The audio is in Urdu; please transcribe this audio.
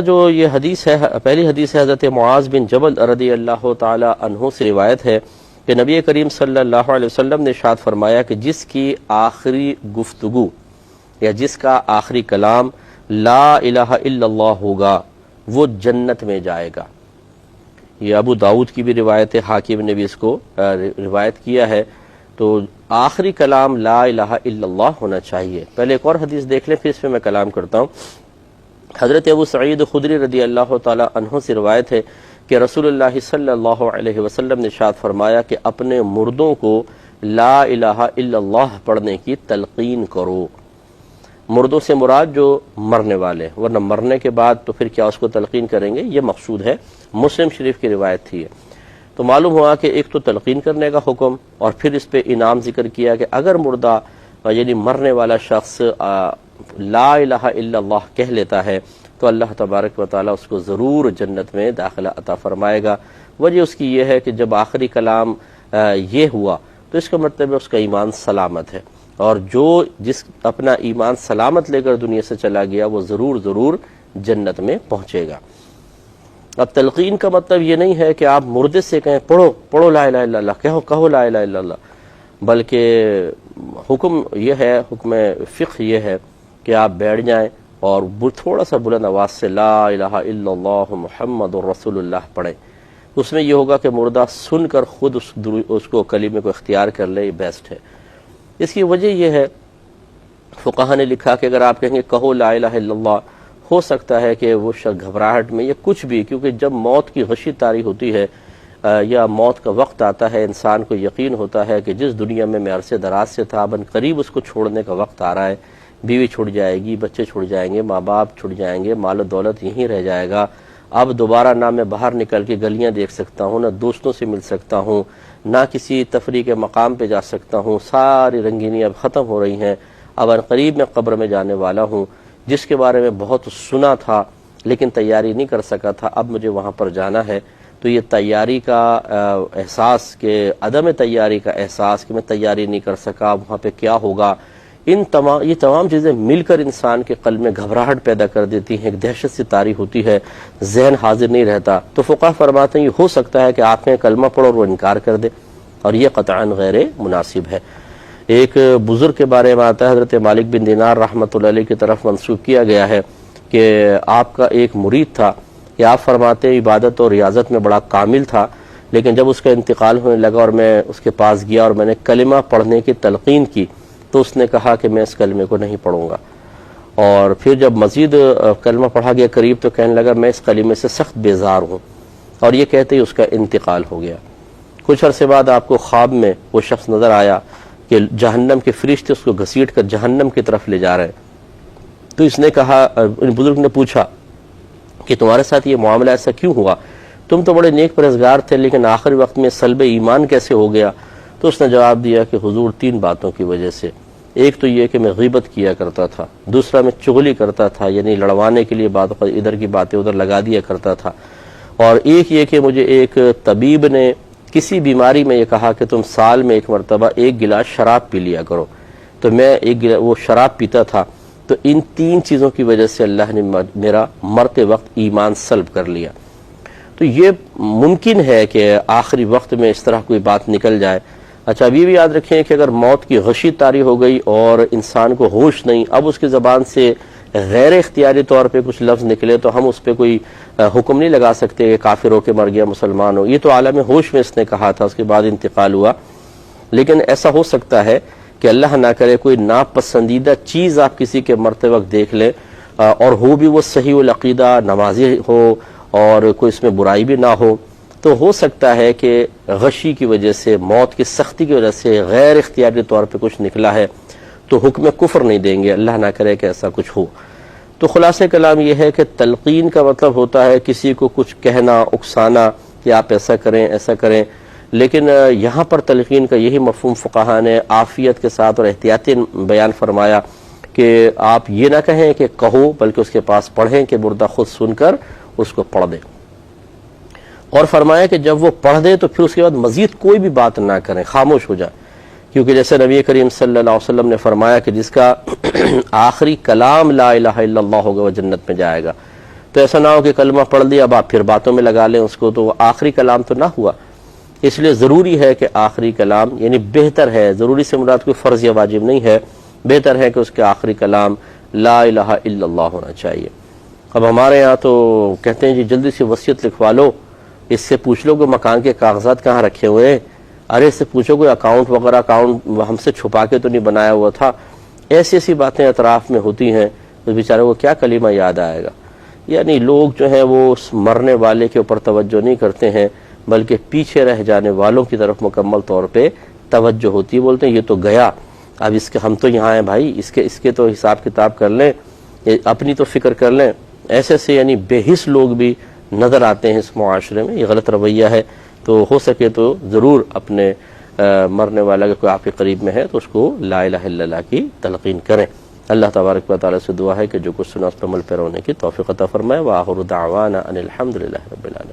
جو یہ حدیث ہے، پہلی حدیث ہے حضرت معاذ بن جبل رضی اللہ تعالی عنہ سے روایت ہے کہ نبی کریم صلی اللہ علیہ وسلم نے ارشاد فرمایا کہ جس کی آخری گفتگو یا جس کا آخری کلام لا الہ الا اللہ ہوگا وہ جنت میں جائے گا۔ یہ ابو داؤد کی بھی روایت ہے، حاکم نے بھی اس کو روایت کیا ہے۔ تو آخری کلام لا الہ الا اللہ ہونا چاہیے۔ پہلے ایک اور حدیث دیکھ لیں، پھر اس پہ میں کلام کرتا ہوں۔ حضرت ابو سعید خدری رضی اللہ تعالی عنہ سے روایت ہے کہ رسول اللہ صلی اللہ علیہ وسلم نے ارشاد فرمایا کہ اپنے مردوں کو لا الہ الا اللہ پڑھنے کی تلقین کرو۔ مردوں سے مراد جو مرنے والے، ورنہ مرنے کے بعد تو پھر کیا اس کو تلقین کریں گے، یہ مقصود ہے۔ مسلم شریف کی روایت تھی۔ تو معلوم ہوا کہ ایک تو تلقین کرنے کا حکم، اور پھر اس پہ انعام ذکر کیا کہ اگر مردہ یعنی مرنے والا شخص لا الہ الا اللہ کہہ لیتا ہے تو اللہ تبارک و تعالی اس کو ضرور جنت میں داخلہ عطا فرمائے گا۔ وجہ اس کی یہ ہے کہ جب آخری کلام یہ ہوا تو اس کا مطلب ہے اس کا ایمان سلامت ہے، اور جس اپنا ایمان سلامت لے کر دنیا سے چلا گیا وہ ضرور جنت میں پہنچے گا۔ اب تلقین کا مطلب یہ نہیں ہے کہ آپ مردے سے کہیں پڑھو لا الہ الا اللہ، کہو لا الہ الا اللہ، بلکہ حکم یہ ہے، حکم فقہ یہ ہے کہ آپ بیٹھ جائیں اور تھوڑا سا بلند آواز سے لا الہ الا اللہ محمد رسول اللہ پڑھیں۔ اس میں یہ ہوگا کہ مردہ سن کر خود اس کو کلمے کو اختیار کر لے، یہ بیسٹ ہے۔ اس کی وجہ یہ ہے، فقہا نے لکھا کہ اگر آپ کہیں گے کہو لا الہ الا اللہ، ہو سکتا ہے کہ وہ شخص گھبراہٹ میں یا کچھ بھی، کیونکہ جب موت کی غشی طاری ہوتی ہے یا موت کا وقت آتا ہے، انسان کو یقین ہوتا ہے کہ جس دنیا میں عرصے دراز سے تھا اب قریب اس کو چھوڑنے کا وقت آ رہا ہے، بیوی چھوڑ جائے گی، بچے چھوڑ جائیں گے، ماں باپ چھوڑ جائیں گے، مال و دولت یہیں رہ جائے گا، اب دوبارہ نہ میں باہر نکل کے گلیاں دیکھ سکتا ہوں، نہ دوستوں سے مل سکتا ہوں، نہ کسی تفریح کے مقام پہ جا سکتا ہوں، ساری رنگینیاں اب ختم ہو رہی ہیں، اب قریب میں قبر میں جانے والا ہوں، جس کے بارے میں بہت سنا تھا لیکن تیاری نہیں کر سکا تھا، اب مجھے وہاں پر جانا ہے۔ تو یہ تیاری کا احساس، کہ عدم تیاری کا احساس کہ میں تیاری نہیں کر سکا، وہاں پہ کیا ہوگا، یہ تمام چیزیں مل کر انسان کے قلب میں گھبراہٹ پیدا کر دیتی ہیں، ایک دہشت سی طاری ہوتی ہے، ذہن حاضر نہیں رہتا۔ تو فقہا فرماتے ہیں یہ ہو سکتا ہے کہ آپ نے کلمہ پڑھو اور وہ انکار کر دے، اور یہ قطعاً غیر مناسب ہے۔ ایک بزرگ کے بارے میں آتا ہے، حضرت مالک بن دینار رحمۃ اللہ علیہ کی طرف منسوب کیا گیا ہے کہ آپ کا ایک مرید تھا کہ آپ فرماتے ہیں عبادت اور ریاضت میں بڑا کامل تھا، لیکن جب اس کا انتقال ہونے لگا اور میں اس کے پاس گیا اور میں نے کلمہ پڑھنے کی تلقین کی تو اس نے کہا کہ میں اس کلمے کو نہیں پڑھوں گا، اور پھر جب مزید کلمہ پڑھا گیا قریب تو کہنے لگا میں اس کلمے سے سخت بیزار ہوں، اور یہ کہتے ہی اس کا انتقال ہو گیا۔ کچھ عرصے بعد آپ کو خواب میں وہ شخص نظر آیا کہ جہنم کے فرشتے اس کو گھسیٹ کر جہنم کی طرف لے جا رہے ہیں۔ تو اس نے کہا، بزرگ نے پوچھا کہ تمہارے ساتھ یہ معاملہ ایسا کیوں ہوا، تم تو بڑے نیک پرہیزگار تھے لیکن آخری وقت میں سلب ایمان کیسے ہو گیا؟ تو اس نے جواب دیا کہ حضور 3 باتوں کی وجہ سے، ایک تو یہ کہ میں غیبت کیا کرتا تھا، دوسرا میں چغلی کرتا تھا، یعنی لڑوانے کے لیے ادھر کی باتیں ادھر لگا دیا کرتا تھا، اور ایک یہ کہ مجھے ایک طبیب نے کسی بیماری میں یہ کہا کہ تم سال میں 1 مرتبہ 1 گلاس شراب پی لیا کرو، تو میں وہ شراب پیتا تھا۔ تو ان 3 چیزوں کی وجہ سے اللہ نے میرا مرتے وقت ایمان سلب کر لیا۔ تو یہ ممکن ہے کہ آخری وقت میں اس طرح کوئی بات نکل جائے۔ اچھا، اب یہ بھی یاد رکھیں کہ اگر موت کی غشی طاری ہو گئی اور انسان کو ہوش نہیں، اب اس کی زبان سے غیر اختیاری طور پہ کچھ لفظ نکلے تو ہم اس پہ کوئی حکم نہیں لگا سکتے کہ کافر ہو کے مر گیا، مسلمان ہو، یہ تو عالم ہوش میں اس نے کہا تھا، اس کے بعد انتقال ہوا۔ لیکن ایسا ہو سکتا ہے کہ اللہ نہ کرے کوئی ناپسندیدہ چیز آپ کسی کے مرتے وقت دیکھ لیں، اور ہو بھی وہ صحیح العقیدہ نمازی ہو اور کوئی اس میں برائی بھی نہ ہو، تو ہو سکتا ہے کہ غشی کی وجہ سے، موت کی سختی کی وجہ سے غیر اختیاری طور پہ کچھ نکلا ہے، تو حکم کفر نہیں دیں گے، اللہ نہ کرے کہ ایسا کچھ ہو۔ تو خلاصہ کلام یہ ہے کہ تلقین کا مطلب ہوتا ہے کسی کو کچھ کہنا، اکسانا کہ آپ ایسا کریں ایسا کریں، لیکن یہاں پر تلقین کا یہی مفہوم فقہا نے عافیت کے ساتھ اور احتیاطی بیان فرمایا کہ آپ یہ نہ کہیں کہ کہو، بلکہ اس کے پاس پڑھیں کہ مردہ خود سن کر اس کو پڑھ دے، اور فرمایا کہ جب وہ پڑھ دے تو پھر اس کے بعد مزید کوئی بھی بات نہ کریں، خاموش ہو جائیں، کیونکہ جیسے نبی کریم صلی اللہ علیہ وسلم نے فرمایا کہ جس کا آخری کلام لا الہ الا اللہ ہوگا وہ جنت میں جائے گا۔ تو ایسا نہ ہو کہ کلمہ پڑھ لیا اب آپ پھر باتوں میں لگا لیں اس کو، تو وہ آخری کلام تو نہ ہوا۔ اس لیے ضروری ہے کہ آخری کلام، یعنی بہتر ہے، ضروری سے مراد کوئی فرض یا واجب نہیں ہے، بہتر ہے کہ اس کے آخری کلام لا الہ الا اللہ ہونا چاہیے۔ اب ہمارے یہاں تو کہتے ہیں جی جلدی سے وصیت لکھوا لو، اس سے پوچھ لو کہ مکان کے کاغذات کہاں رکھے ہوئے ہیں، ارے اس سے پوچھو کوئی اکاؤنٹ وغیرہ اکاؤنٹ ہم سے چھپا کے تو نہیں بنایا ہوا تھا۔ ایسی ایسی باتیں اطراف میں ہوتی ہیں تو بیچارے کو کیا کلمہ یاد آئے گا۔ یعنی لوگ جو ہیں وہ اس مرنے والے کے اوپر توجہ نہیں کرتے ہیں، بلکہ پیچھے رہ جانے والوں کی طرف مکمل طور پہ توجہ ہوتی ہے۔ بولتے ہیں یہ تو گیا، اب اس کے ہم تو یہاں ہیں بھائی، اس کے تو حساب کتاب کر لیں، اپنی تو فکر کر لیں۔ ایسے سے یعنی بے حس لوگ بھی نظر آتے ہیں اس معاشرے میں، یہ غلط رویہ ہے۔ تو ہو سکے تو ضرور اپنے مرنے والا کہ کوئی آپ کے قریب میں ہے تو اس کو لا الہ الا اللہ کی تلقین کریں۔ اللہ تبارک و تعالی سے دعا ہے کہ جو کچھ سنا اس پر عمل پیرا ہونے کی توفیق عطا فرمائے۔ وآخر دعوانا ان الحمد للہ رب العالمین۔